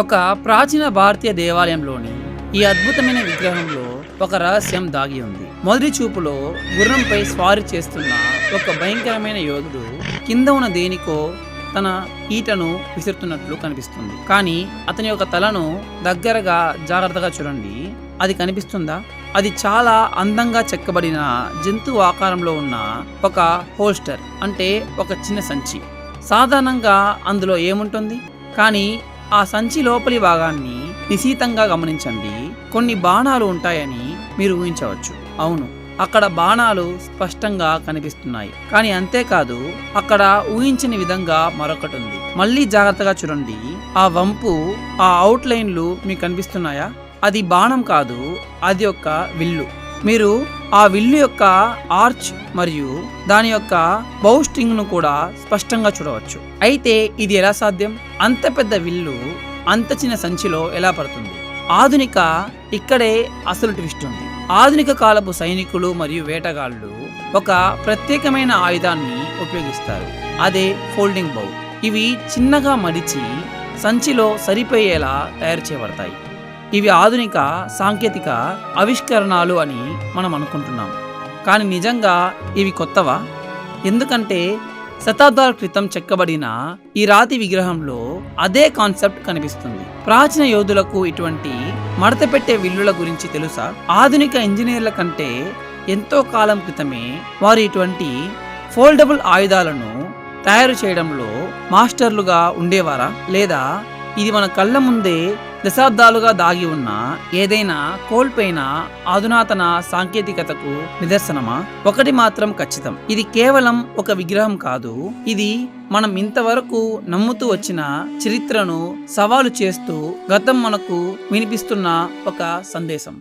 ఒక ప్రాచీన భారతీయ దేవాలయంలోని ఈ అద్భుతమైన విగ్రహంలో ఒక రహస్యం దాగి ఉంది. మొదటి చూపులో గుర్రంపై స్వారీ చేస్తున్న ఒక భయంకరమైన యోధుడు కింద ఉన్న దేనికో తన ఈటను విసురుతున్నట్లు కనిపిస్తుంది. కానీ అతని యొక్క తలను దగ్గరగా జాగ్రత్తగా చూడండి. అది కనిపిస్తుందా? అది చాలా అందంగా చెక్కబడిన జంతువు ఆకారంలో ఉన్న ఒక హోల్స్టర్, అంటే ఒక చిన్న సంచి. సాధారణంగా అందులో ఏముంటుంది? కానీ ఆ సంచి లోపలి భాగాన్ని నిశితంగా గమనించండి. కొన్ని బాణాలు ఉంటాయని మీరు ఊహించవచ్చు. అవును, అక్కడ బాణాలు స్పష్టంగా కనిపిస్తున్నాయి. కానీ అంతేకాదు, అక్కడ ఊహించని విధంగా మరొకటి ఉంది. మళ్ళీ జాగ్రత్తగా చూడండి. ఆ వంపు, ఆ అవుట్లైన్లు మీకు కనిపిస్తున్నాయా? అది బాణం కాదు, అది ఒక విల్లు. మీరు ఆ విల్లు యొక్క ఆర్చ్ మరియు దాని యొక్క బౌ స్ట్రింగ్ ను కూడా స్పష్టంగా చూడవచ్చు. అయితే ఇది ఎలా సాధ్యం? అంత పెద్ద విల్లు అంత చిన్న సంచిలో ఎలా పడుతుంది? ఆధునిక ఇక్కడే అసలు ట్విస్ట్ ఉంది. ఆధునిక కాలపు సైనికులు మరియు వేటగాళ్ళు ఒక ప్రత్యేకమైన ఆయుధాన్ని ఉపయోగిస్తారు. అదే ఫోల్డింగ్ బౌ. ఇవి చిన్నగా మడిచి సంచిలో సరిపోయేలా తయారు చేయబడతాయి. ఇవి ఆధునిక సాంకేతిక ఆవిష్కరణలు అని మనం అనుకుంటున్నాం. కానీ నిజంగా ఇవి కొత్తవా? ఎందుకంటే శతాబ్దాల క్రితం చెక్కబడిన ఈ రాతి విగ్రహంలో అదే కాన్సెప్ట్ కనిపిస్తుంది. ప్రాచీన యోధులకు ఇటువంటి మడత పెట్టే విల్లుల గురించి తెలుసా? ఆధునిక ఇంజనీర్ల కంటే ఎంతో కాలం క్రితమే వారు ఇటువంటి ఫోల్డబుల్ ఆయుధాలను తయారు చేయడంలో మాస్టర్లుగా ఉండేవారా? లేదా ఇది మన కళ్ళ ముందే దశాబ్దాలుగా దాగి ఉన్న ఏదైనా కోల్పోయిన అధునాతన సాంకేతికతకు నిదర్శనమా? ఒకటి మాత్రం ఖచ్చితం, ఇది కేవలం ఒక విగ్రహం కాదు. ఇది మనం ఇంతవరకు నమ్ముతూ వచ్చిన చరిత్రను సవాలు చేస్తూ గతం మనకు వినిపిస్తున్న ఒక సందేశం.